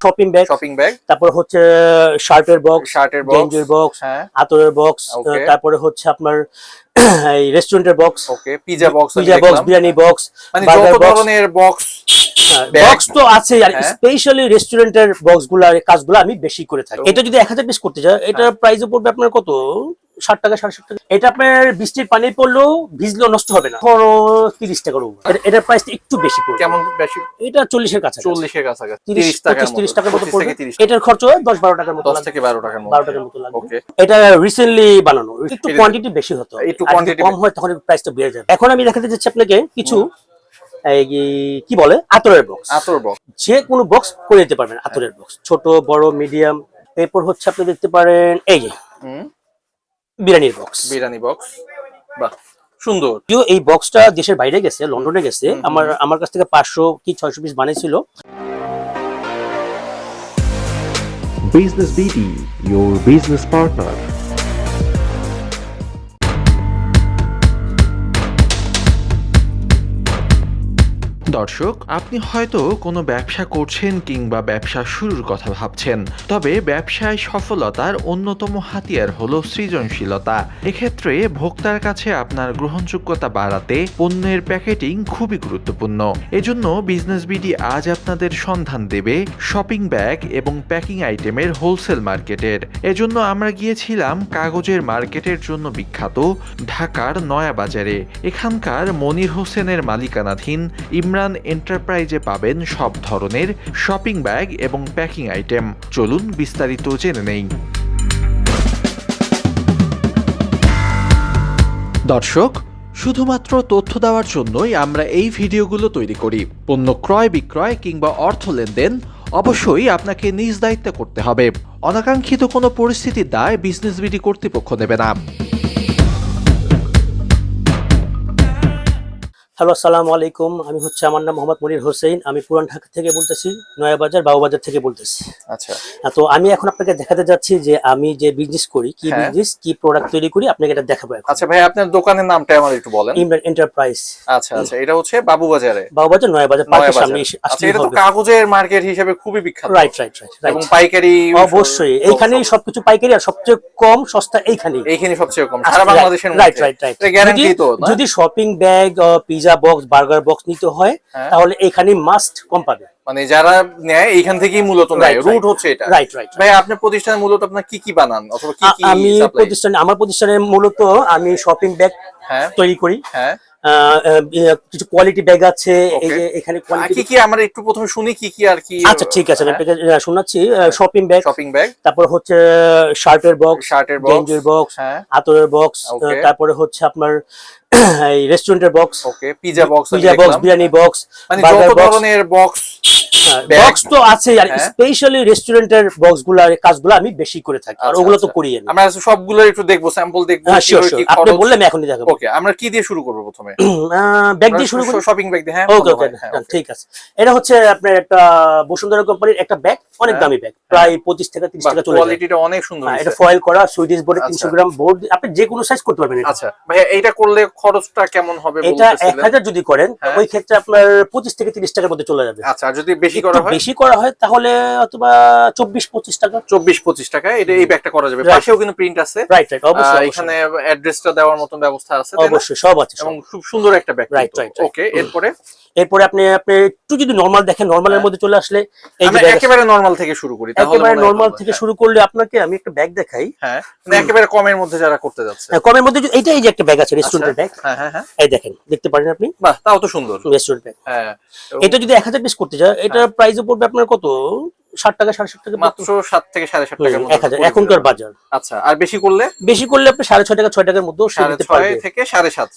Shopping bag, তারপর হচ্ছে শার্টের বক্স, গেঞ্জির বক্স, হ্যাঁ, আতরের বক্স, তারপরে হচ্ছে আপনার এই রেস্টুরেন্টের বক্স, ওকে, পিজা বক্স, বিরিয়ানি বক্স, মানে যত ধরনের বক্স বক্স তো আছে। আর স্পেশালি রেস্টুরেন্টের বক্সগুলো কাজগুলো আমি বেশি করে থাকি। এটা যদি 1000 পিস করতে যায়, এটা প্রাইস পড়বে আপনার কত, 60 টাকা 60 টাকা। এটা আপনার বৃষ্টির পানি পড়লেও ভিজলেও নষ্ট হবে না, ধরো 30 টাকার উপর। এটার প্রাইসটা একটু বেশি পড়বে। কেমন বেশি? এটা 40 এর কাছে, 40 এর কাছে, 30 টাকার মতো পড়বে। এটার খরচ 10-12 টাকার মতো, 10 থেকে 12 টাকার মতো, 12 টাকার মতো লাগবে। ওকে, এটা রিসেন্টলি বানানো, একটু কোয়ান্টিটি বেশি হতো, একটু কোয়ান্টিটি কম হয় তখন প্রাইসটা বেড়ে যায়। এখন আমি দেখাতে যাচ্ছি আপনাকে কিছু কি বলে আতরের বক্স। আতর বক্স, যে কোনো বক্স করে দিতে পারবেন, আতরের বক্স, ছোট বড় মিডিয়াম। এরপর হচ্ছে আপনি দেখতে পারেন এই যে বিরিয়ানির বক্স, বাহ সুন্দর। এই বক্সটা দেশের বাইরে গেছে, লন্ডনে গেছে, আমার কাছ থেকে 500 কি 600 পিস বানিয়েছিল। Business BD, your business partner. দর্শক, আপনি হয়তো কোনো ব্যবসা করছেন কিংবা ব্যবসা শুরুর কথা ভাবছেন, তবে ব্যবসায় সফলতার অন্যতম হাতিয়ার হলো সৃজনশীলতা। এক্ষেত্রে ভোক্তার কাছে আপনার গ্রহণযোগ্যতা বাড়াতে পণ্যের প্যাকেটিং খুবই গুরুত্বপূর্ণ। এজন্য বিজনেস বিডি আজ আপনাদের সন্ধান দেবে শপিং ব্যাগ এবং প্যাকিং আইটেমের হোলসেল মার্কেটের। এজন্য আমরা গিয়েছিলাম কাগজের মার্কেটের জন্য বিখ্যাত ঢাকার নয়াবাজারে। এখানকার মনির হোসেনের মালিকানাধীন ইমরান এন্টারপ্রাইজে পাবেন সব ধরনের শপিং ব্যাগ এবং প্যাকিং আইটেম। চলুন বিস্তারিত জেনে নেই। দর্শক, শুধুমাত্র তথ্য দেওয়ার জন্যই আমরা এই ভিডিওগুলো তৈরি করি। পণ্য ক্রয় বিক্রয় কিংবা অর্থ লেনদেন অবশ্যই আপনাকে নিজ দায়িত্বে করতে হবে। অনাকাঙ্ক্ষিত কোনো পরিস্থিতির দায় বিজনেস বিডি কর্তৃপক্ষ নেবে না। হ্যালো, আসসালামু আলাইকুম। আমি হচ্ছে, আমার নাম মোহাম্মদ মনির হোসেন। আমি পুরান ঢাকা থেকে বলতেছি, নয়াবাজার বাবুবাজার থেকে বলতেছি। আচ্ছা, তো আমি এখন আপনাকে দেখাতে যাচ্ছি যে আমি যে বিজনেস করি, কি বিজনেস, কি প্রোডাক্ট তৈরি করি, আপনাকে এটা দেখাবো। আচ্ছা ভাই, আপনার দোকানের নামটা আমাদের একটু বলেন। ইমরান এন্টারপ্রাইজ। আচ্ছা, এটা হচ্ছে বাবুবাজারে, নয়াবাজার পার্কের সামনে। আচ্ছা, এটা তো কাগজের মার্কেট হিসেবে খুবই বিখ্যাত। রাইট। এবং পাইকারি অবশ্যই এইখানেই সবকিছু পাইকারি, আর সবচেয়ে কম সস্তা এইখানেই সবচেয়ে কম সারা বাংলাদেশের মধ্যে। রাইট। এটা গ্যারান্টি তো। যদি shopping bag, pizza box, burger box নিতে হয়, তাহলে এইখানে মাস্ট কম পাবে। মানে যারা নেয় এইখান থেকেই মূলত নেয়, রুট হচ্ছে এটা। রাইট। ভাই, আপনার প্রতিষ্ঠানে মূলত আপনার কি কি বানান অথবা কি কি? আমার প্রতিষ্ঠানে মূলত আমি শপিং ব্যাগ তৈরি করি। কিছু কোয়ালিটি ব্যাগ আছে, এই যে এখানে কি কি আমরা একটু প্রথমে শুনি কি কি আর কি। আচ্ছা, ঠিক আছে, আমি আপনাকে শোনাচ্ছি। শপিং ব্যাগ, তারপর হচ্ছে শার্টের বক্স, গেঞ্জির বক্স, আতরের বক্স, তারপরে হচ্ছে আপনার এই রেস্টুরেন্টের box, pizza box, biryani box, মানে যত ধরনের বক্স তো আছে। আর স্পেশালি রেস্টুরেন্টের বক্সগুলো কাজগুলো আমি বেশি করে থাকি, আর ওগুলো তো করি আমি। আমরা সবগুলো একটু দেখবো, স্যাম্পল দেখবো। আপনি বললেন এখনই দেখাবো। ওকে, আমরা কি দিয়ে শুরু করব প্রথমে? ব্যাগ দিয়ে শুরু করব, শপিং ব্যাগ দিয়ে। ওকে, ঠিক আছে। এটা হচ্ছে আপনার একটা বসুন্ধরা কোম্পানির একটা ব্যাগ, অনেক দামি ব্যাগ, প্রায় 25 থেকে 30 টাকা চলে যায়। কোয়ালিটিটা অনেক সুন্দর। এটা ফয়েল করা, সুইডিশ বোর্ডে 300 গ্রাম বোর্ড, আপনি যে কোনো সাইজ করতে পারবেন। আচ্ছা ভাই, এইটা করলে খরচটা কেমন হবে? এটা 1000 যদি করেন, ওই ক্ষেত্রে আপনার 25 থেকে 30 টাকার মধ্যে চলে যাবে। আচ্ছা, আর যদি বেশি করা হয় তাহলে অথবা 24-25 টাকা। 24-25 টাকা এটা এই ব্যাগটা করা যাবে। পাশেও কিন্তু প্রিন্ট আছে। রাইট, অবশ্যই। এখানে অ্যাড্রেসটা দেওয়ার মতন ব্যবস্থা আছে। অবশ্যই সব আছে, এবং খুব সুন্দর একটা ব্যাগ। রাইট। ওকে, এরপরে আপনি একটু যদি নরমাল দেখেন, নরমালের মধ্যে চলে আসলে আমরা একেবারে নরমাল থেকে শুরু করি। একেবারে নরমাল থেকে শুরু করলে আপনাকে আমি একটা ব্যাগ দেখাই। মানে একেবারে কমের মধ্যে যারা করতে যাচ্ছে। কমের মধ্যে এইটাই যে একটা ব্যাগ আছে, রেস্টুরেন্টের ব্যাগ। এই দেখেন, দেখতে পারেন আপনি। বাহ, তাও তো সুন্দর রেস্টুরেন্ট ব্যাগ। এটা যদি 1000 পিস করতে যায়, এটা প্রাইস পড়বে আপনার কত, 60 টাকা 60 টাকা, মাত্র 7 থেকে 7.5 টাকার মধ্যে 1000 এখনকার বাজার। আচ্ছা, আর বেশি করলে আপনি 6.5 টাকা 6 টাকার মধ্যে 6.5 থেকে 7.5,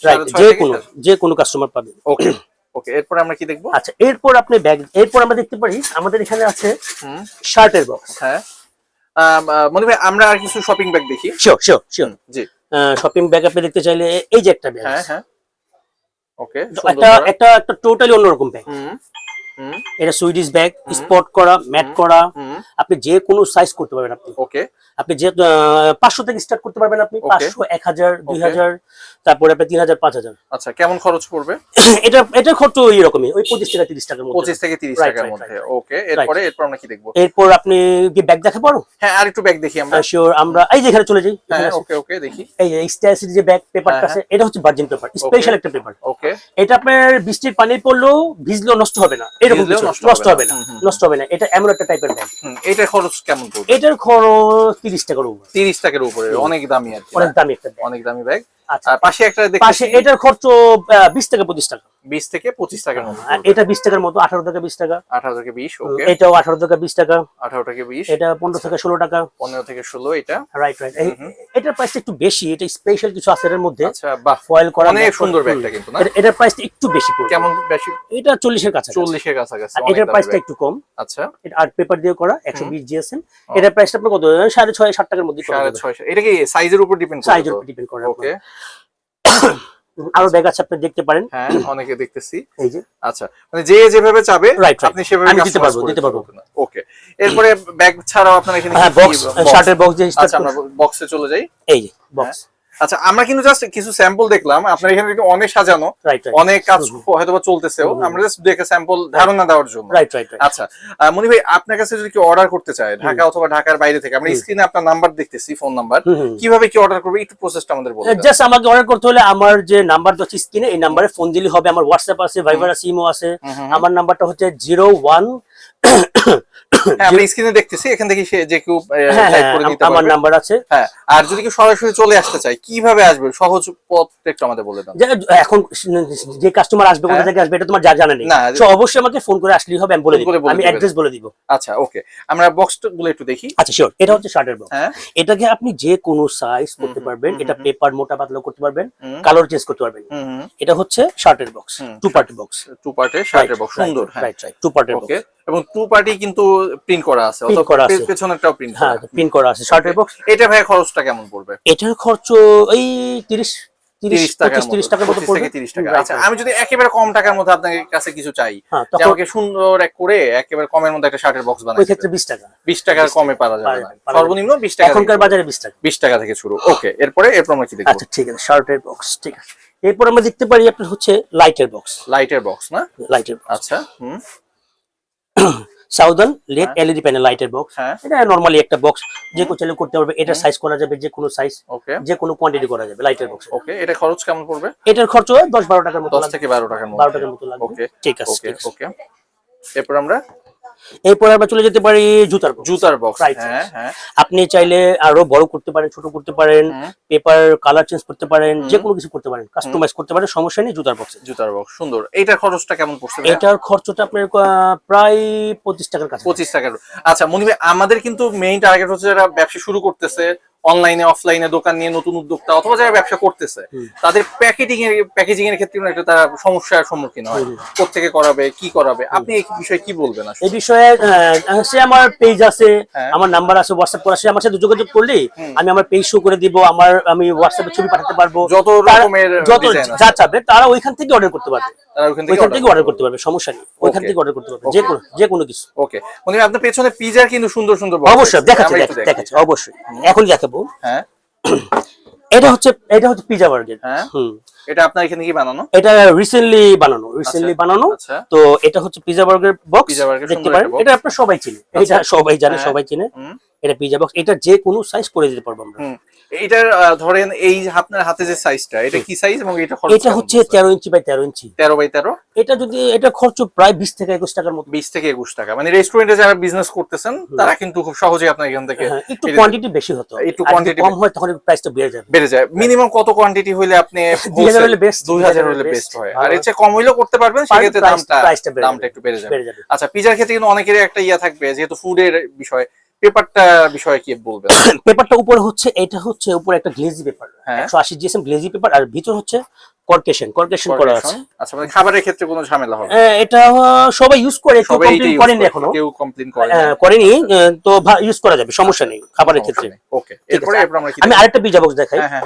যে কোনো কাস্টমার পাবে। ওকে, এরপর আমরা কি দেখবো? আচ্ছা, এরপর আপনি ব্যাগ, এরপর আমরা দেখতে পারি আমাদের এখানে আছে শার্টের বক্স। মনে হয় আমরা আর কিছু শপিং ব্যাগ দেখি। শিওর জি। শপিং ব্যাগ আপনি দেখতে চাইলে এই যে একটা ব্যাগ। ওকে, একটা টোটালি অন্যরকম ব্যাগ। এটা সুইডিশ ব্যাগ, স্পট করা, ম্যাট করা, আপনি যে কোনো সাইজ করতে পারবেন আপনি। ওকে, আপনি যে 500 থেকে স্টার্ট করতে পারবেন আপনি, 500, 1000, 2000, তারপরে আপনি 3000, 5000। আচ্ছা, কেমন খরচ পড়বে? এটা খরচ এরকমই, ওই 25 থেকে 30 টাকার মধ্যে। 25 থেকে 30 টাকার মধ্যে। ওকে, এরপর আমরা কি দেখবো? এরপর আপনি কি ব্যাগ দেখাতে পারো? হ্যাঁ, আর একটু ব্যাগ দেখি আমরা। শিওর, আমরা এই যে এখানে চলে যাই। হ্যাঁ, ওকে দেখি। এই যে স্টাইল যে ব্যাগ পেপারটা আছে, এটা হচ্ছে ভার্জিন পেপার, স্পেশাল একটা পেপার। ওকে, এটা আপনার বৃষ্টির পানি পড়লেও ভিজলেও নষ্ট হবে না, এরকম কিছু নষ্ট হবে না, নষ্ট হবে না। এটা এমন একটা টাইপের ব্যাগ। এটার খরচ কেমন পড়বে? এটার খরচ 30 টাকার উপর। 30 টাকার উপরে, অনেক দামি আর কি। অনেক দামি একটা ব্যাগ। অনেক দামি ব্যাগ। আচ্ছা, আর পাশে একটা পাশে দেখতেছি, এটার খরচ 20 থেকে 25 টাকা। 20 থেকে 25 টাকার মধ্যে। আর এটা 20 টাকার মতো, 18 থেকে 20 টাকা। 18 থেকে 20। ওকে, এটাও 18 থেকে 20 টাকা। 18 থেকে 20। এটা 15 থেকে 16 টাকা। 15 থেকে 16 এটা। রাইট। এটার প্রাইসটা একটু বেশি, এটা স্পেশাল কিছু আছে এর মধ্যে। আচ্ছা, বাহ, ফয়েল করা, অনেক সুন্দর ব্যাগটা কিন্তু না? এটার প্রাইসটা একটু বেশি পড়বে। কেমন বেশি? এটা 40 এর কাছে। 40 এর কাছাকাছি। আর এটার প্রাইসটা একটু কম। আচ্ছা, এটা আর্ট পেপার দিয়ে করা, 120 জিএসএম। এটার প্রাইসটা আপনার কত? 6.5 7 টাকার মধ্যে পড়বে। 650। এটা কি সাইজের উপর ডিপেন্ড করে? সাইজের উপর ডিপেন্ড করে। ওকে, আরো ব্যাগ আছে, আপনি দেখতে পারেন। হ্যাঁ, অনেকে দেখতেছি। এই যে, আচ্ছা, মানে যে যেভাবে চাবে Right. আপনি সেভাবে আমি দিতে customize পারবো, করে দিতে পারবো। দিবেন। ওকে, এরপরে ব্যাগ ছাড়াও আপনার এখানে হ্যাঁ, বক্স, শার্টের বক্স যে আচ্ছা, আমরা বক্সে চলে যাই। এই যে বক্স। আচ্ছা, আমরা কিন্তু জাস্ট কিছু স্যাম্পল দেখলাম, আপনার এখানে কিন্তু অনেক সাজানো, রাইট। অনেক কাজ হয়তোবা চলতেছেও, আমরা জাস্ট দেখে স্যাম্পল ধারণা দেওয়ার জন্য। রাইট। আচ্ছা, মনি ভাই, আপনার কাছে যদি কেউ অর্ডার করতে চায় ঢাকা অথবা ঢাকার বাইরে থেকে, আমরা স্ক্রিনে আপনার নাম্বার দেখতেছি, ফোন নাম্বার, কিভাবে কি অর্ডার করবে একটু প্রসেসটা আমাদের বলুন। জাস্ট আমাকে অর্ডার করতে হলে আমার যে নাম্বার আছে স্ক্রিনে, এই নাম্বারে ফোন দিলে হবে। আমার হোয়াটসঅ্যাপ আছে, ভাইবার আছে, ইমো আছে। আমার নাম্বারটা হচ্ছে 01 হ্যাঁ, আমরা স্ক্রিনে দেখতেছি, এখান থেকে যে কেউ টাইপ করে নিতে আমার পারবে। নাম্বার আছে। হ্যাঁ, আর যদি কেউ সরাসরি চলে আসতে চায় কিভাবে আসবে, সহজ পথটা একটু আমাদের বলে দেন। এখন যে কাস্টমার আসবে, কোথা থেকে আসবে, এটা তোমার জানা নেই। না, সো অবশ্যই আমাকে ফোন করে আসলেই হবে, আমি বলে দিব, আমি অ্যাড্রেস বলে দিব। আচ্ছা, ওকে, আমরা বক্সগুলো একটু দেখি। আচ্ছা, শিওর। এটা হচ্ছে শার্টের বক্স। হ্যাঁ, এটাকে আপনি যে কোনো সাইজ করতে পারবেন। এটা পেপার মোটা পাতলা করতে পারবেন, কালার চেঞ্জ করতে পারবেন। এটা হচ্ছে শার্টের box, two party box. Two পার্টের শার্টের বক্স, সুন্দর। হ্যাঁ, রাইট। টু পার্টের বক্স। ওকে, এবং টু পার্টি কিন্তু প্রিন্ট করা আছে, Print করা আছে। পেছনেরটাও প্রিন্ট করা। হ্যাঁ, পিন করা আছে শার্টের বক্স। এটা ভাই খরচটা কেমন পড়বে? এটার খরচ এই 30 টাকার 30 টাকার মতো 25 পড়বে। থেকে 30 টাকা। আচ্ছা, আমি যদি একেবারে কম টাকার মধ্যে আপনার কাছে কিছু চাই, হ্যাঁ, যে আমাকে সুন্দর করে একেবারে কমের মধ্যে একটা শার্টের বক্স ওই বানাই, ক্ষেত্রে 20 টাকা। 20 টাকার কমে পাওয়া যাবে না? পারা সর্বনিম্ন 20 টাকা, এখনকার বাজারে 20 টাকা। 20 টাকা থেকে শুরু। ওকে, এরপর আমরা কি দেখব? আচ্ছা, ঠিক আছে, শার্টের বক্স। ঠিক আছে, এরপর আমরা দেখতে পারি আপনার হচ্ছে লাইটের বক্স। লাইটের বক্স না? লাইটের বক্স। আচ্ছা, সাউদার্ন লেড এলইডি প্যানেল লাইটের বক্স। হ্যাঁ, এটা নরমালি একটা বক্স, যে কোনো চাইলে করতে পারবে। এটা সাইজ করা যাবে, যে কোনো সাইজ, ওকে, যে কোনো কোয়ান্টিটি করা যাবে লাইটের বক্স। ওকে, এটা খরচ কেমন পড়বে? এটার খরচ 10-12 টাকার মতো 10 লাগবে। থেকে 12 টাকার 12 মধ্যে। টাকার মতো লাগবে। ওকে, ঠিক আছে, ওকে, ঠিক আছে। ওকে, এরপর আমরা এরপর আমরা চলে যেতে পারি জুতার বক্স। জুতার বক্স। Right. হ্যাঁ, হ্যাঁ, আপনি চাইলে আরো বড় করতে পারেন, ছোট করতে পারেন, পেপার কালার চেঞ্জ করতে পারেন, যে কোনো কিছু করতে পারেন, কাস্টমাইজ করতে পারেন, সমস্যা নেই জুতার বক্সে। জুতার বক্স সুন্দর। এইটার খরচটা কেমন পড়ছে? এটার খরচটা আপনার প্রায় 25 টাকার কাছে। 25 টাকার। আচ্ছা মনি ভাই, আমাদের কিন্তু মেইন টার্গেট হচ্ছে যারা ব্যবসা শুরু করতেছে, অনলাইনে অফলাইনে দোকান নিয়ে নতুন উদ্যোক্তা অথবা যারা ব্যবসা করতেছে, তাদের প্যাকেজিং এর ক্ষেত্রে একটা তারা সমস্যার সম্মুখীন হয়। কোত্থেকে করাবে, কি করাবে, আপনি এই বিষয়ে কি বলবেন? এই বিষয়ে সে আমার পেজ আছে, হ্যাঁ। আমার নাম্বার আছে, হোয়াটসঅ্যাপ করা, সে আমার সাথে যোগাযোগ করলে আমি আমার পেজ শো করে দিব, আমি হোয়াটসঅ্যাপে ছবি পাঠাতে পারবো। যত রকমের যত ডিজাইন আছে যা চাবে তারা ওইখান থেকে অর্ডার করতে পারবে। তারা ওইখান থেকে ওইখান থেকে অর্ডার করতে পারবে, সমস্যা নেই। ওইখান থেকে অর্ডার করতে পারবে, যে কোনো কিছু। ওকে মনি ভাই, আপনার পেছনে পিজার কিন্তু সুন্দর সুন্দর box অবশ্যই আছে। দেখাচ্ছি, আমরা একটু দেখি। দেখাচ্ছি অবশ্যই, এখন দেখাবো। হ্যাঁ, এটা হচ্ছে পিজা বার্গার। হ্যাঁ, এটা আপনার এখানে কি বানানো? এটা রিসেন্টলি বানানো। আচ্ছা, তো এটা হচ্ছে pizza burger box, pizza burger দেখতে সুন্দর পারেন। একটা box। এটা আপনারা সবাই চিনে, এটা সবাই জানে, হ্যাঁ। সবাই চিনে। হুম। এটা পিজা বক্স, এটা যে কোনো সাইজ করে দিতে পারবো আমরা। এইটার ধরেন এই যে আপনার হাতে যে সাইজটা, এটা কি সাইজ এবং এটা খরচ? এটা হচ্ছে 13 ইঞ্চি বাই 13 ইঞ্চি। 13 বাই 13। এটা খরচ প্রায় 20 থেকে 21 টাকার মতো। 20 থেকে 21 টাকা। মানে রেস্টুরেন্টে যারা বিজনেস করতেছেন তারা কিন্তু খুব সহজেই আপনার এখান থেকে হ্যাঁ, একটু কোয়ান্টিটি বেশি হতো, একটু আর যদি quantity কম হয় তখন প্রাইসটা বেড়ে যাবে। বেড়ে যায়। মিনিমাম কত কোয়ান্টিটি হইলে আপনি 2000 হলে best, 2000 হলে বেস্ট হয়। আর এর চেয়ে কম হইলেও করতে পারবেন, সেক্ষেত্রে দামটা একটু বেড়ে যাবে। আচ্ছা, পিজার ক্ষেত্রে কিন্তু অনেকেরই একটা ইয়া থাকবে, যেহেতু ফুডের বিষয়, পেপারটা বিষয়ে কি বলবেন? পেপারটা উপরে হচ্ছে, এটা হচ্ছে উপরে একটা গ্লেজি পেপার, হ্যাঁ। 180 জিএসএম গ্লেজি পেপার, আর ভিতর হচ্ছে কর্কেশন করা আছে। আচ্ছা, মানে খাবারের ক্ষেত্রে কোনো ঝামেলা হবে না? এটা সবাই ইউজ করে, কেউ সবাই কমপ্লেইন করেনি এখনো, কেউ কমপ্লেইন করে করেনি, তো ইউজ করা যাবে, সমস্যা নেই খাবারের ক্ষেত্রে। ওকে, এরপর আমরা কি আমি আরেকটা পিজা বক্স দেখাই। হ্যাঁ,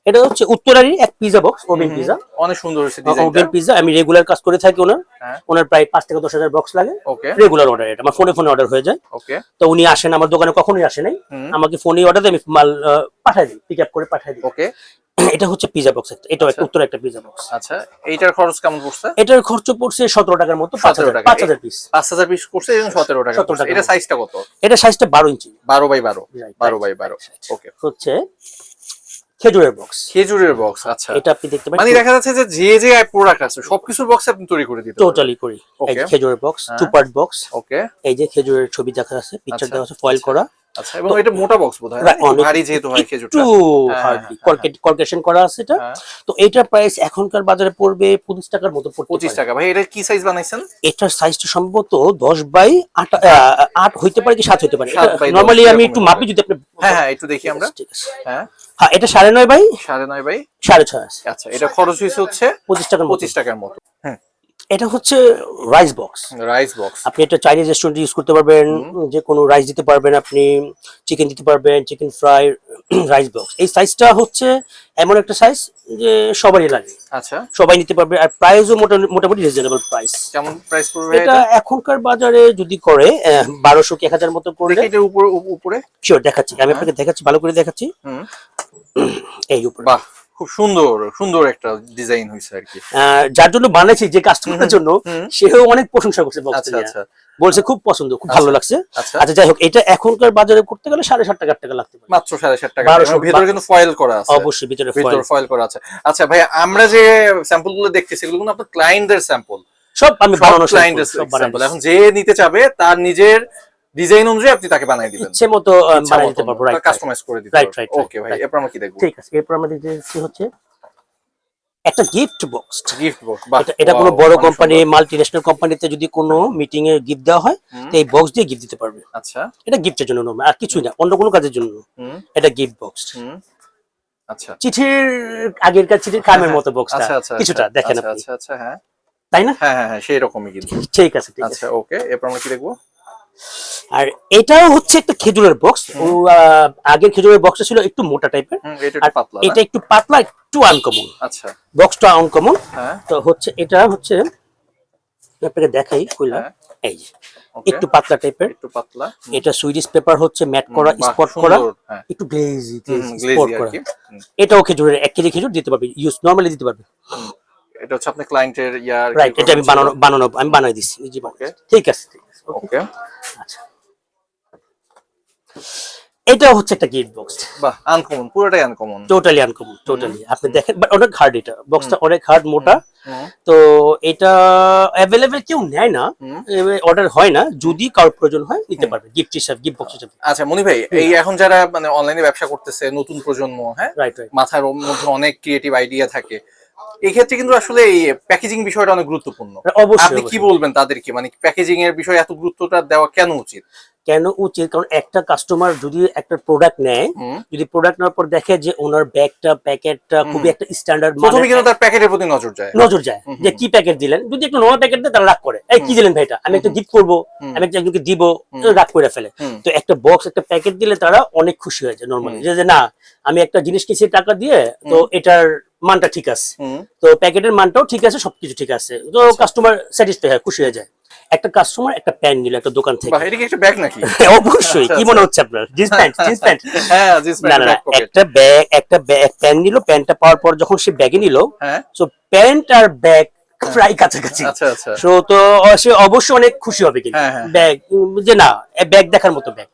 এটা হচ্ছে উত্তরারই এক পিজা বক্স, ওভেন পিজা, অনেক সুন্দর হয়েছে ডিজাইনটা। Oven pizza. আমি রেগুলার কাজ করে থাকি ওনার প্রায় 5 থেকে 10,000 বক্স লাগে ওকে রেগুলার অর্ডার। এটা আমার ফোনে অর্ডার হয়ে যায়। ওকে, তো উনি আসেন আমার দোকানে, কখনোই আসে নাই, আমাকে ফোনে অর্ডার দিয়ে আমি মাল পাঠাই দিই, পিক আপ করে পাঠাই দিই। ওকে, এটা হচ্ছে পিজা বক্স, এটা একটা উত্তর একটা পিজা বক্স। আচ্ছা, এইটার খরচ কেমন পড়ছে? এটার খরচ পড়ছে 17 টাকার মতো, 17 টাকা, 5000 পিস, 5000 পিস করছে এবং 17 টাকা। 17 টাকা। এটা সাইজটা কত? এটা সাইজটা 12 ইঞ্চি, 12x12, Right, 12x12। ওকে, হচ্ছে খেজুরের বক্স। খেজুরের বক্স। আচ্ছা, এটা আপনি দেখতে পাচ্ছেন, মানে দেখা যাচ্ছে যে যে প্রোডাক্ট আছে সবকিছুর বক্স আপনি তৈরি করে দিতে পারবেন। টোটালি করি। এই যে Okay. খেজুরের বক্স, হ্যাঁ। 2 পার্ট বক্স। ওকে, এই যে খেজুরের ছবি দেখা আছে, পিকচার আচ্ছা, দেওয়া আছে, ফয়েল করা, আচ্ছা, এবং এটা মোটা বক্স বোধহয়, Right, একটু অনেক- ভারী যেহেতু হয় খেজুরটা। একটু হ্যাঁ, হার্ডলি হ্যাঁ, কর্কেশন করা আছে এটা। হ্যাঁ। তো এটার প্রাইস এখনকার বাজারে পড়বে 25 টাকার মতো পড়তে 25 পারে। টাকা। ভাই এটা কি সাইজ বানাইছেন? এটার সাইজটা সম্ভবত 10 বাই 8 হইতে পারে কি 7 হইতে পারে। 7 by 10 নরমালি আমি এরকম একটু হতে মাপি, পারে। যদি আপনি হ্যাঁ, একটু দেখি আমরা। ঠিক আছে। হ্যাঁ, হ্যাঁ, এটা 9.5 বাই 9.5 বাই 6.5 আছে, আচ্ছা, এটা খরচ হয়েছে হচ্ছে 25 টাকার মতো। 25 টাকার মতো। এটা হচ্ছে রাইস বক্স। Rice box. আপনি এটা চাইনিজ রেস্টুরেন্টে ইউজ করতে পারবেন, যে কোনো রাইস দিতে পারবেন, আপনি চিকেন দিতে পারবেন, চিকেন ফ্রাই, রাইস বক্স। এই সাইজটা হচ্ছে এমন একটা সাইজ যে সবারই লাগে, আচ্ছা, সবাই নিতে পারবে, আর প্রাইসও মোটামুটি রিজনেবল প্রাইস। কেমন প্রাইস পড়বে এটা এখনকার বাজারে যদি করে 1200 কি 1000 মতো করলে, দেখি এটা উপরে। শিওর দেখাচ্ছি, আমি আপনাকে দেখাচ্ছি, ভালো করে দেখাচ্ছি। হুম, এই উপরে বাহ, খুব সুন্দর একটা ডিজাইন হয়েছে আর কি। যার জন্য বানাইছি, যে কাস্টমারের জন্য, সেও অনেক প্রশংসা করছে বক্সটা আচ্ছা, নিয়ে। আচ্ছা, বলছে খুব পছন্দ, খুব ভালো লাগছে। আচ্ছা। আচ্ছা, যাই হোক, এটা এখনকার বাজারে করতে গেলে 7.5 টাকা 8 টাকা লাগতে পারে। মাত্র 7.5 টাকা। 1200 ভেতরে কিন্তু ফয়েল করা আছে। অবশ্যই ভিতরে ভিতরে ফয়েল করা আছে। আচ্ছা ভাই, আমরা যে স্যাম্পল গুলো দেখতেছি এগুলো কিন্তু আপনার ক্লায়েন্টদের স্যাম্পল, সব আমি বানানো ক্লায়েন্টের স্যাম্পল। এখন যে নিতে চাবে তার নিজের ডিজাইন অনুযায়ী আপনি তাকে বানিয়ে দিবেন, ইচ্ছে মতো বানিয়ে দিতে পারবো। রাইট, কাস্টমাইজ করে দিতে Right, পারবেন। right, ওকে ভাই, right. এরপর আমরা কি দেখবো? ঠিক আছে। এরপর আমাদের যে হচ্ছে একটা গিফট বক্স। Gift box. বাহ, এটা কোনো wow, বড় অনেক কোম্পানি, সুন্দর। মাল্টিন্যাশনাল কোম্পানিতে যদি কোনো মিটিং এ গিফট দেওয়া হয়, তো এই বক্স দিয়ে গিফট দিতে পারবে। আচ্ছা, এটা গিফটের জন্য নয়, আর কিছুই না, অন্য কোনো কাজের জন্য। হুম, এটা গিফট বক্স। হুম, আচ্ছা, চিঠির, আগেরকার চিঠির কামের মতো বক্সটা আচ্ছা, আচ্ছা, কিছুটা দেখেন আচ্ছা, আপনি, আচ্ছা, আচ্ছা, হ্যাঁ, তাই না? হ্যাঁ, হ্যাঁ, সেই রকমই কিন্তু। ঠিক আছে, ঠিক আছে। আচ্ছা, ওকে, এরপর আমরা কি দেখবো? আর এটাও হচ্ছে একটা খেজুরের বক্স। আগের খেজুরের বক্সটা ছিল একটু মোটা টাইপের, এটা একটু পাতলা, এটা একটু পাতলা, একটু আনকমন। আচ্ছা, বক্সটা আনকমন। হ্যাঁ, তো হচ্ছে এটা হচ্ছে আপনাকে দেখাই খুললাম। হ্যাঁ, এই যে ওকে, একটু পাতলা টাইপের, একটু পাতলা। এটা সুইডিশ পেপার হচ্ছে ম্যাট করা, বাহ, স্পট সুন্দর, করা, হ্যাঁ, একটু গ্লেজি গ্লেজি স্পট আর করা। কি। এটাও খেজুরের 1 কেজি খেজুর দিতে পারবে, ইউজ নরমালি দিতে পারবে। এটা হচ্ছে আপনার ক্লায়েন্টের ইয়ার। রাইট, এটা আমি আমি বানাই দিছি। এই যে ওকে, ঠিক আছে, ঠিক আছে, ওকে। ওকে, আচ্ছা, এটা হচ্ছে একটা গিফট বক্স, বাহ, আনকমন, পুরোটাই আনকমন। Totally uncommon, totally. আপনি দেখেন, বাট অনেক হার্ড, এটা বক্সটা অনেক হার্ড, মোটা। তো এটা অ্যাভেলেবেল কেউ নেয় না, অর্ডার হয় না, যদি কারোর প্রয়োজন হয় নিতে পারবে গিফট হিসাবে, গিফট বক্স হিসাবে। আচ্ছা মনি ভাই, এই এখন যারা মানে অনলাইনে ব্যবসা করতেছে, নতুন প্রজন্ম, হ্যাঁ, রাইট, রাইট। মাথার মধ্যে অনেক ক্রিয়েটিভ আইডিয়া থাকে, এই ক্ষেত্রে কিন্তু আসলে এই প্যাকেজিং বিষয়টা অনেক গুরুত্বপূর্ণ। অবশ্যই, আপনি কি অবশ্যই। বলবেন তাদেরকে, মানে প্যাকেজিং এর বিষয়ে এত গুরুত্বটা দেওয়া কেন উচিত? কেন উচিত? কারণ একটা কাস্টমার যদি একটা প্রোডাক্ট নেয়, যদি প্রোডাক্ট নেওয়ার পর দেখে যে ওনার ব্যাগটা, প্যাকেটটা খুবই একটা স্ট্যান্ডার্ড, প্রথমে কিন্তু তার প্যাকেটের প্রতি নজর যায়, যে কি প্যাকেট দিলেন। যদি একটা নর্মাল প্যাকেট দেয়, তারা রাগ করে, এই কি দিলেন ভাই, এটা আমি একটা গিফট করবো, আমি একজনকে দিব, রাগ করে ফেলে। তো একটা বক্স, একটা প্যাকেট দিলে তারা অনেক খুশি হয়ে যায় নর্মালি, যে না, আমি একটা জিনিস কিনছি টাকা দিয়ে, তো এটার মানটা ঠিক আছে, তো প্যাকেটের মানটাও ঠিক আছে, সবকিছু ঠিক আছে, তো কাস্টমার স্যাটিসফাই হয়, খুশি হয়ে যায়। একটা কাস্টমার একটা প্যান্ট নিল একটা দোকান থেকে, বাহ, এটা কি একটা ব্যাগ নাকি? অবশ্যই। কি মনে হচ্ছে আপনার? Jeans pant? হ্যাঁ, জিন্স না, প্যান্ট, না, ব্যাক পকেট। একটা প্যান্ট নিল, প্যান্টটা পাওয়ার পর যখন সে ব্যাগে নিল, হ্যাঁ, সো প্যান্ট আর ব্যাগ প্রায় কাছাকাছি। আচ্ছা, আচ্ছা, সো তো সে অবশ্যই অনেক খুশি হবে, কিন্তু হ্যাঁ, হ্যাঁ, ব্যাগ, যে না, ব্যাগ দেখার মতো ব্যাগ।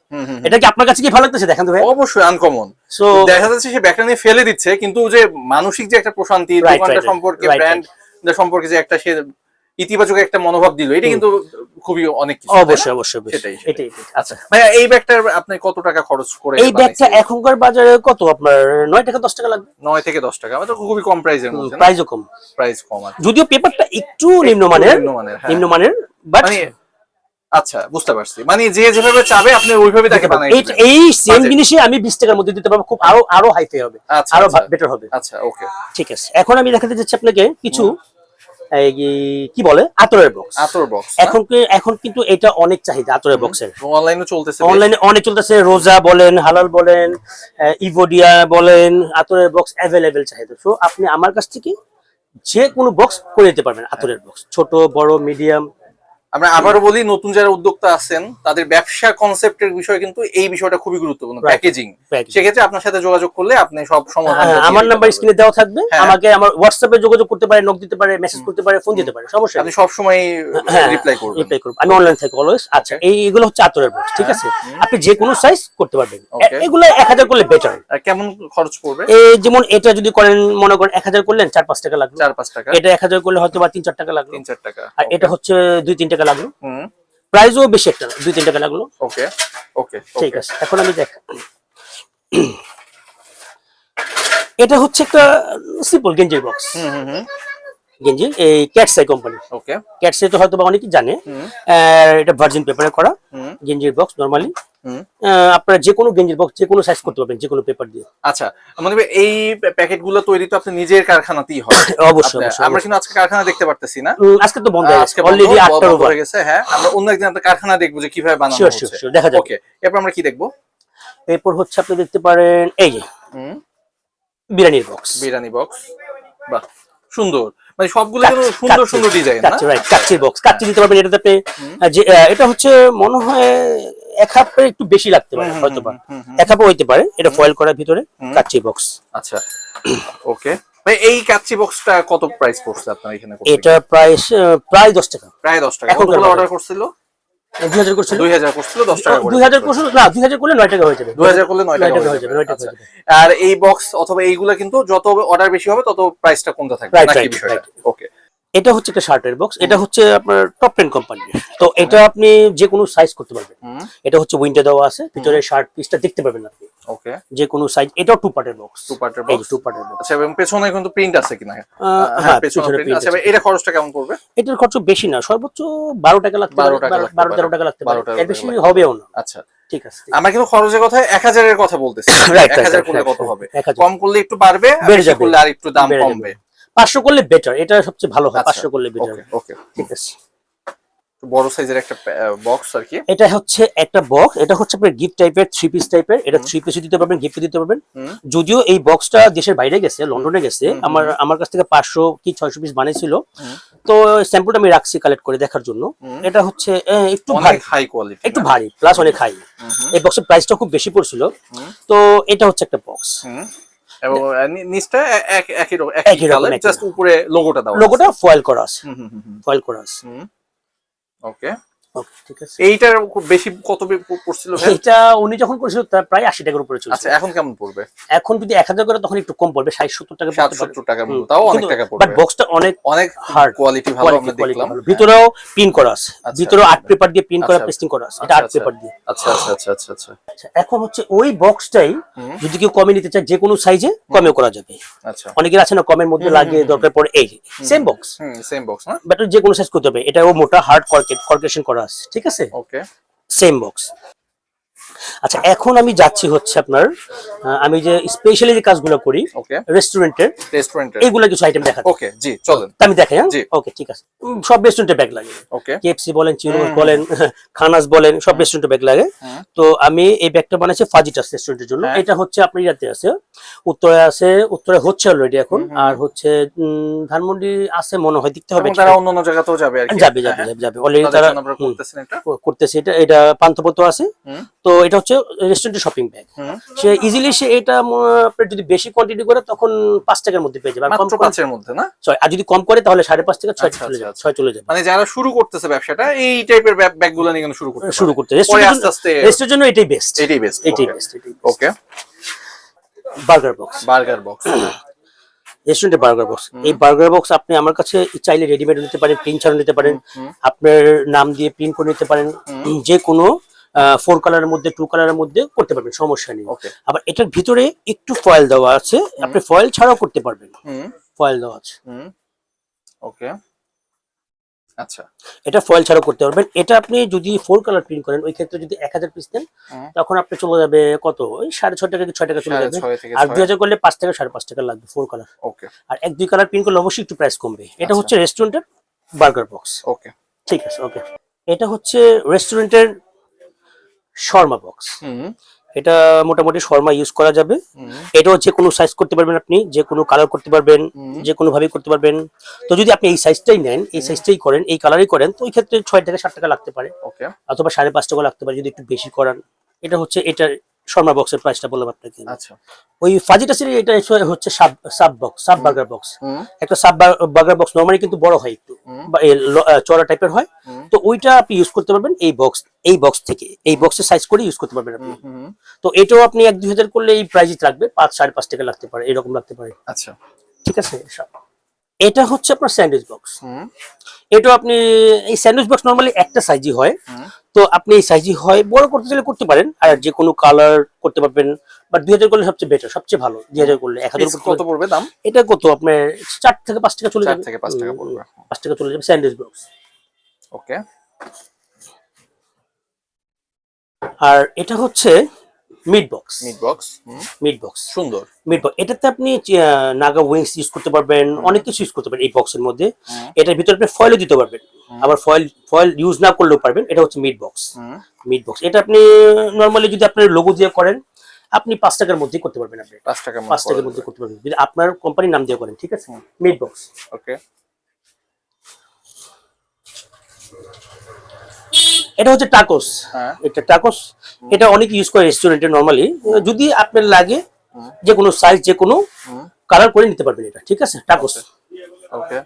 এটা কি আপনার কাছে কি ভালো লাগতেছে? দেখান তো ভাই। অবশ্যই আনকমন। সো দেখা যাচ্ছে সে ব্যাগটা নিয়ে ফেলে দিচ্ছে, কিন্তু যে মানসিক যে একটা প্রশান্তি, Right, দোকানটা right, সম্পর্কে, right, ব্র্যান্ড সম্পর্কে যে একটা সে ইতিবাচক একটা মনোভাব দিল, এটা কিন্তু খুবই অনেক কিছু, তাই না? অবশ্যই, অবশ্যই, সেটাই, এটাই। আচ্ছা ভাইয়া, এই ব্যাগটার আপনি কত টাকা খরচ করে এই ব্যাগটা এখনকার বাজারে কত আপনার 9 টাকা 10 টাকা লাগবে, 9 থেকে 10 টাকা, মানে তো খুবই কম প্রাইসের মধ্যে, প্রাইসও কম, প্রাইস কম আছে, যদিও পেপারটা একটু নিম্নমানের, নিম্নমানের, হ্যাঁ। নিম্নমানের, বাট মানে আচ্ছা, বুঝতে পারছি। মানে যে যেভাবে চাবে আপনি ওইভাবে তাকে বানিয়ে দিবেন। এই সেম Budget। জিনিসই আমি 20 টাকার মধ্যে দিতে পারবো, খুব আরো হাইফাই হবে, আচ্ছা, আরো আচ্ছা। বেটার হবে। আচ্ছা, ওকে। ঠিক আছে, এখন আমি দেখাতে যাচ্ছি আপনাকে কিছু এই কি বলে আতরের বক্স। আতর বক্স এখন কিন্তু এটা অনেক চাহিদা আতরের বক্সের, অনলাইনে চলতেছে। অনলাইনে অনেক চলতেছে। রোজা বলেন, হালাল বলেন, ইভোডিয়া বলেন, আতরের বক্স অ্যাভেলেবেল চাহিদা। সো আপনি আমার কাছ থেকে যে কোনো বক্স করে দিতে পারবেন, আতরের বক্স, ছোট বড় মিডিয়াম। আমরা আবারও বলি, নতুন যারা উদ্যোক্তা আছেন তাদের ব্যবসা কনসেপ্টের বিষয়ে কিন্তু এই বিষয়টা খুবই গুরুত্বপূর্ণ, প্যাকেজিং। সেক্ষেত্রে আপনার সাথে যোগাযোগ করলে আপনি সব সমাধান। আমার নাম্বার স্ক্রিনে দেওয়া থাকবে, আমাকে আমার হোয়াটসঅ্যাপে যোগাযোগ করতে পারে, নক দিতে পারে, মেসেজ করতে পারে, ফোন দিতে পারে, সমস্যা আপনি সব সময় রিপ্লাই করবেন। রিপ্লাই করব, আমি অনলাইন থাকি অলওয়েজ। আচ্ছা, এইগুলো হচ্ছে আতরের বক্স, ঠিক আছে? আপনি যে কোনো সাইজ করতে পারবেন। এগুলো 1000 করলে বেটার। আর কেমন খরচ পড়বে? এই যেমন এটা যদি করেন, মনে করেন 1000 করলেন 4-5 টাকা লাগবে, 4-5 টাকা। এটা 1000 করলে হয়তো বা 3-4 টাকা লাগলো, 3-4 টাকা। আর এটা হচ্ছে 2-3 টাকা লাগলো। হুম, প্রাইসও বেশি একটা না, 2-3 টাকা লাগলো। ওকে ওকে, ঠিক আছে, এখন আমি দেখ, এটা হচ্ছে একটা সিম্পল গেঞ্জির বক্স। গেঞ্জি এই ক্যাটসাই কোম্পানি। ওকে, ক্যাটসাই তো হয়তো বা অনেকেই জানে। এটা ভার্জিন পেপারে করা গেঞ্জির বক্স। নরমালি আপনারা যে কোনো গেঞ্জির বক্স যে কোনো সাইজ করতে পারবেন, যে কোনো পেপার দিয়ে। আচ্ছা, মানে এই প্যাকেটগুলো তৈরি তো আপনি নিজের কারখানাতেই হয়? অবশ্যই অবশ্যই। আমরা কিন্তু আজকে কারখানা দেখতে পারতেছি না, আজকে তো বন্ধ হয়ে গেছে, আজকে অলরেডি 8টা বন্ধ হয়ে গেছে। হ্যাঁ, আমরা অন্য একদিন আপনার কারখানা দেখবো যে কিভাবে বানানো Sure, হচ্ছে। sure, sure, দেখা যাবে। ওকে, এরপর আমরা কি দেখবো? এরপর হচ্ছে আপনি দেখতে পারেন এই যে বিরিয়ানির বক্স। বিরিয়ানি বক্স, বাহ, সুন্দর। মানে সবগুলো কিন্তু সুন্দর সুন্দর ডিজাইন না? কাচ্চি, রাইট, কাচ্চির বক্স। কাচ্চি দিতে পারবেন এটাতে আপনি। যে এটা হচ্ছে মনে হয় 1 হাফের একটু বেশি লাগতে পারে, হয়তো বা 1 হাফও হইতে পারে। এটা ফয়েল করার ভিতরে কাচ্চি বক্স। আচ্ছা, ওকে। ভাই এই কাচ্চি বক্সটা কত প্রাইস পড়ছে আপনার এখানে? এটা প্রাইস প্রায় 10 টাকা। প্রায় 10 টাকা। এখন কতগুলো অর্ডার করছিল? 2000 করছিল। 2000 করছিল, 10 টাকা করে। 2000 করছিল না, 2000 করলে 9 টাকা হয়ে যাবে। 2000 করলে 9 টাকা হয়ে যাবে। 9 টাকা আচ্ছা। হয়ে যাবে। আর এই বক্স অথবা এইগুলা কিন্তু যত অর্ডার বেশি হবে তত প্রাইসটা কমতে থাকবে, Right, নাকি right, বিষয়টা? right. ওকে। এটা হচ্ছে একটা শার্টের বক্স। এটা হচ্ছে আপনার টপ 10 কোম্পানির। তো এটা আপনি যে কোনো সাইজ করতে পারবেন। এটা হচ্ছে উইন্ডো দেওয়া আছে, ভিতরে শার্ট পিসটা দেখতে পারবেন আপনি, ওকে। যে কোনো সাইজ। এটাও 2 পার্টের বক্স। 2 পার্টের এই বক্স। 2 পার্টের বক্স। আচ্ছা, এবং পেছনে কিন্তু প্রিন্ট আছে কিনা? হ্যাঁ, পেছনে পিছনে প্রিন্ট print আছে। আছে। এটা খরচটা কেমন পড়বে? এটার খরচ বেশি না, সর্বোচ্চ 12 টাকা লাগতে পারে, 12-13 টাকা লাগতে পারে, 12 টাকা এর বেশি হবেও না। আচ্ছা, ঠিক আছে। আমরা কিন্তু খরচের কথা 1000 এর কথা বলতেছি। Right, 1000 right, করলে right, কত right, হবে? 1000 কম করলে একটু বাড়বে, আর বেড়ে বেশি যাবে, করলে আর একটু দাম বেড়ে কমবে। যাবে। 500 করলে বেটার, এটা সবচেয়ে ভালো হয়। আচ্ছা, 500 করলে বেটার। ওকে ওকে। ঠিক আছে। বড় সাইজের একটা বক্স আর কি। এটা হচ্ছে একটা বক্স। এটা হচ্ছে আপনার গিফট টাইপের, 3 পিস টাইপের। এটা 3 পিসও দিতে পারবেন, গিফট দিতে পারবেন। যদিও এই বক্সটা দেশের বাইরে গেছে, লন্ডনে গেছে। আমার কাছ থেকে 500 কি 600 পিস বানিয়েছিল। তো স্যাম্পলটা আমি রাখছি কালেক্ট করে দেখার জন্য। এটা হচ্ছে একটু ভারী, হাই কোয়ালিটি, একটু ভারী প্লাস অনেক হাই। এই বক্সের প্রাইসটা খুব বেশি পড়ছিল। তো এটা হচ্ছে একটা বক্স, এবং নিচটা একই একই রকম, কালার, জাস্ট উপরে লোগোটা দাও। লোগোটা ফয়েল করা আছে, ফয়েল করা আছে। ওকে ওকে, ঠিক আছে। এইটার খুব বেশি কত পড়ছিল ভাই? এটা উনি যখন করেছিল তার প্রায় 80 টাকার উপরে ছিল। আচ্ছা, এখন কেমন পড়বে? এখন যদি 1000 করে তখন একটু কম পড়বে, 60-70 টাকা পড়তে পারে। 70 টাকার মতো, তাও অনেক টাকা পড়বে। বাট বক্সটা অনেক অনেক হার্ড, কোয়ালিটি ভালো আমরা দেখলাম। ভিতরেও পিন করা আছে, ভিতরেও আর্ট পেপার দিয়ে পিন করা, আচ্ছা, পেস্টিং করা আছে। এটা আর্ট পেপার দিয়ে। আচ্ছা আচ্ছা আচ্ছা আচ্ছা আচ্ছা। আচ্ছা, এখন হচ্ছে ওই বক্সটাই যদি কেউ কমে নিতে চায়, যে কোনো সাইজে কমে করা যাবে। আচ্ছা, অনেকের আছে না কমের মধ্যে লাগে, দরকার পড়ে। এই সেম বক্স, সেম বক্স না? বাট যে কোনো সাইজ করতে হবে। এটাও মোটা হার্ড কর্কেশন করা আছে, ঠিক আছে? ওকে, সেম বক্স। আচ্ছা, এখন আমি যাচ্ছি হচ্ছে আপনার আমি যে স্পেশালি যে কাজগুলো করি ওকে, রেস্টুরেন্টের, এইগুলা কিছু আইটেম দেখাচ্ছি। ওকে, জি চলেন। আমি দেখাই। হ্যাঁ, ওকে, ঠিক আছে। সব রেস্টুরেন্টে ব্যাগ লাগে। ওকে, কেএফসি বলেন, চিরোস বলেন, খানাস বলেন, সব রেস্টুরেন্টে ব্যাগ লাগে। তো আমি এই ব্যাগটা বানাইছি ফাজিটাস রেস্টুরেন্টের জন্য। এটা হচ্ছে আপনার ইয়াতে আছে, উত্তরে আছে, উত্তরে হচ্ছে অলরেডি এখন। আর হচ্ছে ধানমন্ডি আছে মনে হয়, দেখতে হবে। তারা অন্য জায়গাতেও যাবে আর কি? যাবে যাবে যাবে, অলরেডি তারা করতেছে এটা। এটা পান্থপত্র আছে। তো এটা হচ্ছে রেস্টুরেন্টের শপিং ব্যাগ। সে ইজিলি সে এটা আপনার যদি বেশি কোয়ান্টিটি করে তখন 5 টাকার মধ্যে পেয়ে যাবে। মাত্র 5 এর মধ্যে না? আর যদি কম করে তাহলে 5.5 টাকা, 6 চলে যাবে, 6 চলে যাবে। মানে যারা শুরু করতেছে ব্যবসাটা এই টাইপের ব্যাগগুলো নিয়ে শুরু করতে রেস্টুরেন্টের জন্য এটাই বেস্ট, এটাই বেস্ট। ওকে, বার্গার বক্স। বার্গার বক্স, রেস্টুরেন্টে বার্গার বক্স। এই বার্গার বক্স আপনি আমার কাছে চাইলে রেডিমেড নিতে পারেন, প্রিন্ট ছাড়া নিতে পারেন, আপনার নাম দিয়ে প্রিন্ট করে নিতে পারেন। যে কোনো 4 কালারের মধ্যে, 2 কালারের মধ্যে করতে পারবেন, সমস্যা নেই। আবার এটার ভিতরে একটু ফয়েল দেওয়া আছে, আপনি ফয়েল ছাড়াও করতে পারবেন। ফয়েল দেওয়া আছে। ওকে, আচ্ছা এটা ফয়েল ছাড়াও করতে পারবেন। এটা আপনি যদি 4 কালার প্রিন্ট করেন, ওই ক্ষেত্রে যদি 1000 পিস দেন তখন আপনি চলে যাবে কত, ওই 6.5 টাকা কি 6 টাকা চলে যাবে। 6.5 থেকে আর 6 2000 করলে 5 টাকা 5.5 টাকা লাগবে 4 কালার। ওকে আর 1-2 কালার প্রিন্ট করলে অবশ্যই একটু প্রাইস কমবে। এটা আচ্ছা। হচ্ছে রেস্টুরেন্টের বার্গার বক্স। ওকে ঠিক আছে, ওকে। এটা হচ্ছে রেস্টুরেন্টের শর্মা বক্স। এটা মোটামুটি শর্মা ইউজ করা যাবে। এটা হচ্ছে কোনো সাইজ করতে পারবেন, আপনি যে কোনো কালার করতে পারবেন, যে কোনো ভাবে করতে পারবেন। তো যদি আপনি এই সাইজটাই নেন, এই সাইজটাই করেন, এই কালারই করেন, তো ওই ক্ষেত্রে 6 টাকা 7 টাকা লাগতে পারে, ওকে অথবা 5.5 টাকা লাগতে পারে যদি একটু বেশি করান। এটা হচ্ছে এটার শর্মা বক্সের প্রাইসটা বললাম আপনাকে। আচ্ছা ওই ফাজিটা সিরিজ এটা হচ্ছে sub box, sub burger box. একটা সাব বার্গার বক্স নরমালি কিন্তু বড় হয় একটু, বা চড়া টাইপের হয়। তো ওইটা আপনি ইউজ করতে পারবেন এই বক্স থেকে, এই বক্সের সাইজ করে ইউজ করতে পারবেন আপনি। তো এটাও আপনি 1-2 হাজার করলে এই প্রাইস লাগবে 5-5.5 টাকা লাগতে পারে, এরকম লাগতে পারে। আচ্ছা ঠিক আছে। এটা হচ্ছে আপনার স্যান্ডউইচ বক্স। এটা আপনি এই স্যান্ডউইচ বক্স নরমালি একটা সাইজই হয়, তো আপনি এই সাইজই হয়, বড় করতে চাইলে করতে পারেন, আর যে কোনো কালার করতে পারবেন। বাট 2000 করলে সবচেয়ে বেটার, সবচেয়ে ভালো। 2000 করলে 1000 কত পড়বে দাম? এটা কত আপনার 4 থেকে 5 টাকা চলে যাবে। 4 থেকে 5 টাকা পড়বে। 5 টাকা চলে যাবে স্যান্ডউইচ বক্স। ওকে। আর এটা হচ্ছে মিট বক্স। মিট বক্স সুন্দর। মিট বক্স, এটাতে আপনি নাগা উইংস ইউজ করতে পারবেন, অনেক কিছু ইউজ করতে পারবেন এই বক্সের মধ্যে। এটার ভিতরে আপনি ফয়েলও দিতে পারবেন, আবার ফয়েল ইউজ না করলেও পারবেন। এটা হচ্ছে মিট বক্স। মিট বক্স এটা আপনি নরমালি যদি আপনার লোগো দিয়ে করেন, আপনি 5 টাকার মধ্যেই করতে পারবেন। আপনি 5 টাকার মধ্যে করতে পারবেন যদি আপনার কোম্পানির নাম দিয়ে করেন। ঠিক আছে, মিট বক্স। ওকে। এটা হচ্ছে টাকোস। এটা টাকোস, এটা অনেক ইউজ করে রেস্টুরেন্টে নরমালি। যদি আপনার লাগে যে কোনো সাইজ, যে কোনো কালার করে নিতে পারবেন এটা। ঠিক আছে, টাকোস। ওকে।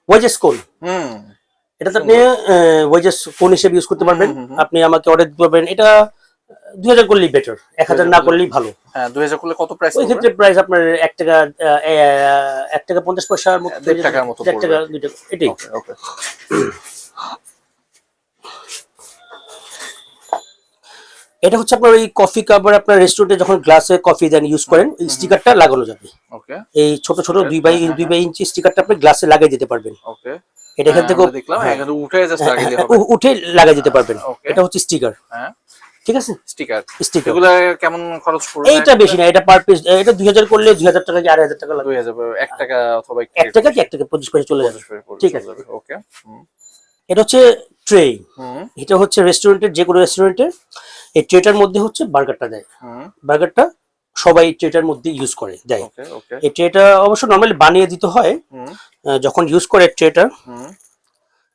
ওয়েজেস কোন, এটাতে আপনি ওয়েজেস কোন হিসেবে ইউজ করতে পারবেন। আপনি আমাকে অর্ডার দিতে পারবেন। এটা 2000 করলেই বেটার, 1000 না করলেই ভালো। হ্যাঁ, 2000 করলে কত প্রাইস ওই পড়বে? ক্ষেত্রে প্রাইস আপনার 1 টাকা 50 পয়সার মতো, 1.5 টাকার মতো 1 টাকা 2 টাকা, এটাই। ওকে। এটা হচ্ছে আপনার ওই কফি কাপের, আপনার রেস্টুরেন্টে যখন গ্লাসে কফি দেন ইউজ করেন, এই স্টিকারটা লাগানো যাবে। ওকে। এই ছোট ছোট 2 বাই ইঞ্চি স্টিকারটা আপনি গ্লাসে লাগিয়ে দিতে পারবেন। ওকে। এটা এখান থেকে দেখলাম এখানে উঠে জাস্ট লাগিয়ে দিতে হবে। উঠে লাগিয়ে দিতে পারবেন। এটা হচ্ছে স্টিকার। হ্যাঁ, ঠিক আছে, স্টিকার। স্টিকার এগুলা কেমন খরচ পড়বে? এইটা বেশি না, এটা পার পিস। এটা 2000 করলে 2000 টাকা কি 2500 টাকা লাগবে। 2000, 1 টাকা অথবা 1 টাকা কি 1 টাকা 25 পয়সা চলে যাবে। ঠিক আছে, ওকে। এটা হচ্ছে ট্রে। এটা হচ্ছে রেস্টুরেন্টের, যে কোনো রেস্টুরেন্টের এই ট্রেটার মধ্যে হচ্ছে বার্গারটা দেয়। বার্গারটা সবাই ট্রেটার মধ্যে ইউজ করে দেয়। এই ট্রেটা অবশ্য নরমালি বানিয়ে দিতে হয় যখন ইউজ করে ট্রেটা।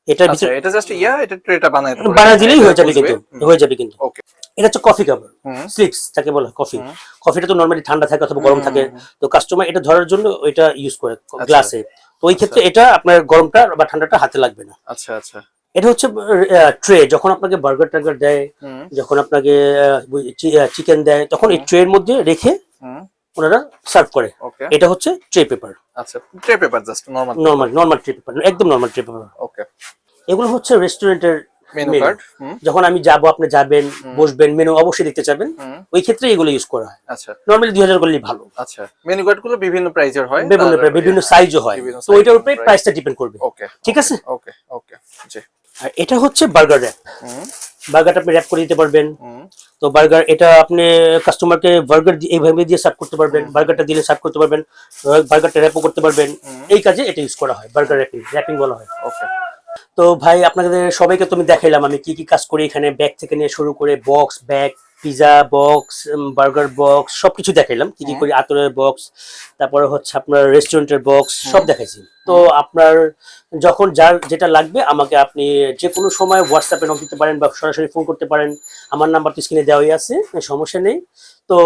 এটা ভিতরে এটা জাস্ট এটা ট্রেটা বানায় দিলেই হয়ে যাবে, কিন্তু হয়ে যাবে কিন্তু। ওকে। এটা হচ্ছে কফি কাপ, স্লিপস যাকে বলে কফি। কফিটা তো নরমালি ঠান্ডা থাকে অথবা গরম থাকে, তো কাস্টমার এটা ধরার জন্য এটা ইউজ করে গ্লাসে। তো ওই ক্ষেত্রে এটা আপনার গরমটা বা ঠান্ডাটা হাতে লাগবে না। আচ্ছা আচ্ছা। এটা হচ্ছে ট্রে, যখন আপনাকে বার্গার টার্গার দেয়, যখন আপনাকে চিকেন দেয়, তখন এই ট্রের মধ্যে রেখে ওনারা সার্ভ করে। এটা হচ্ছে ট্রে পেপার। আচ্ছা, tray paper just normal tray paper, একদম নরমাল ট্রে পেপার। ওকে। এগুলো হচ্ছে রেস্টুরেন্টের মেনু কার্ড। যখন আমি যাব, আপনি যাবেন, বসবেন, মেনু অবশ্যই দেখতে চাবেন, ওই ক্ষেত্রে এগুলো ইউজ করা হয়। আচ্ছা, নরমালি 2000 করলেই ভালো। আচ্ছা, মেনু কার্ড গুলো বিভিন্ন প্রাইজের হয়, বিভিন্ন সাইজও হয়, তো ওইটার উপরে প্রাইসটা ডিপেন্ড করবে। ওকে, ঠিক আছে। ওকে ওকে, জি। আর এটা হচ্ছে বার্গার র‍্যাপ। বার্গারটা আপনি র‍্যাপ করে দিতে পারবেন। তো বার্গার, এটা আপনি কাস্টমারকে বার্গার এইভাবে দিয়ে সার্ভ করতে পারবেন, বার্গারটা দিলে সার্ভ করতে পারবেন, বার্গারটা র‍্যাপও করতে পারবেন। এই কাজে এটা ইউজ করা হয়, বার্গার র‍্যাপিং বলা হয়। ওকে। তো ভাই, আপনাদের সবাইকে তো আমি দেখাইলাম আমি কি কি কাজ করি এখানে, ব্যাগ থেকে নিয়ে শুরু করে box, bag, pizza box, burger box, সবকিছু দেখাইলাম কি কি করি, আতরের বক্স, তারপরে হচ্ছে আপনার রেস্টুরেন্টের বক্স, সব দেখাইছি। তো আপনার যখন যার যেটা লাগবে আমাকে আপনি যে কোনো সময় হোয়াটসঅ্যাপে নক দিতে পারেন বা সরাসরি ফোন করতে পারেন। আমার নাম্বার তো স্ক্রিনে দেওয়াই আছে, সমস্যা নেই। তো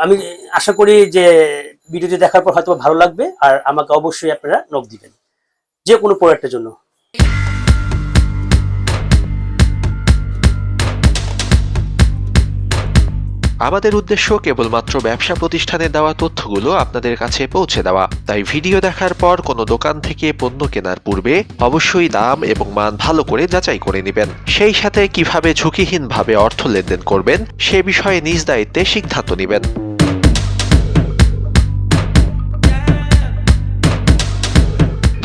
আমি আশা করি যে ভিডিওটি দেখার পর হয়তো ভালো লাগবে, আর আমাকে অবশ্যই আপনারা নক দিবেন যে কোনো প্রোডাক্টের জন্য। আমাদের উদ্দেশ্য কেবলমাত্র ব্যবসা প্রতিষ্ঠানে দেওয়া তথ্যগুলো আপনাদের কাছে পৌঁছে দেওয়া। তাই ভিডিও দেখার পর কোনো দোকান থেকে পণ্য কেনার পূর্বে অবশ্যই দাম এবং মান ভালো করে যাচাই করে নেবেন। সেই সাথে কিভাবে ঝুঁকিহীনভাবে অর্থ লেনদেন করবেন সে বিষয়ে নিজ দায়িত্বে সিদ্ধান্ত নেবেন।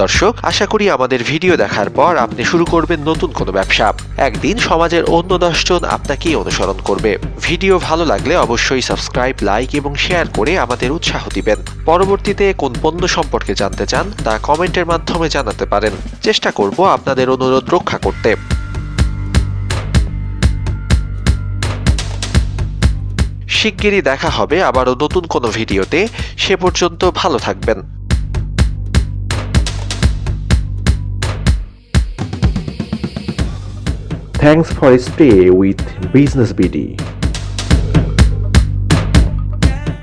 দর্শক, আশা করি আমাদের ভিডিও দেখার পর আপনি শুরু করবেন নতুন কোনো ব্যবসা। একদিন সমাজের অন্য 10 জন আপনাকেই অনুসরণ করবে। ভিডিও ভালো লাগলে অবশ্যই সাবস্ক্রাইব, লাইক এবং শেয়ার করে আমাদের উৎসাহ দিবেন। পরবর্তীতে কোন পণ্য সম্পর্কে জানতে চান তা কমেন্টের মাধ্যমে জানাতে পারেন। চেষ্টা করব আপনাদের অনুরোধ রক্ষা করতে। শিগগিরই দেখা হবে আবারও নতুন কোনো ভিডিওতে। সে পর্যন্ত ভালো থাকবেন। Thanks for stay with Business BD.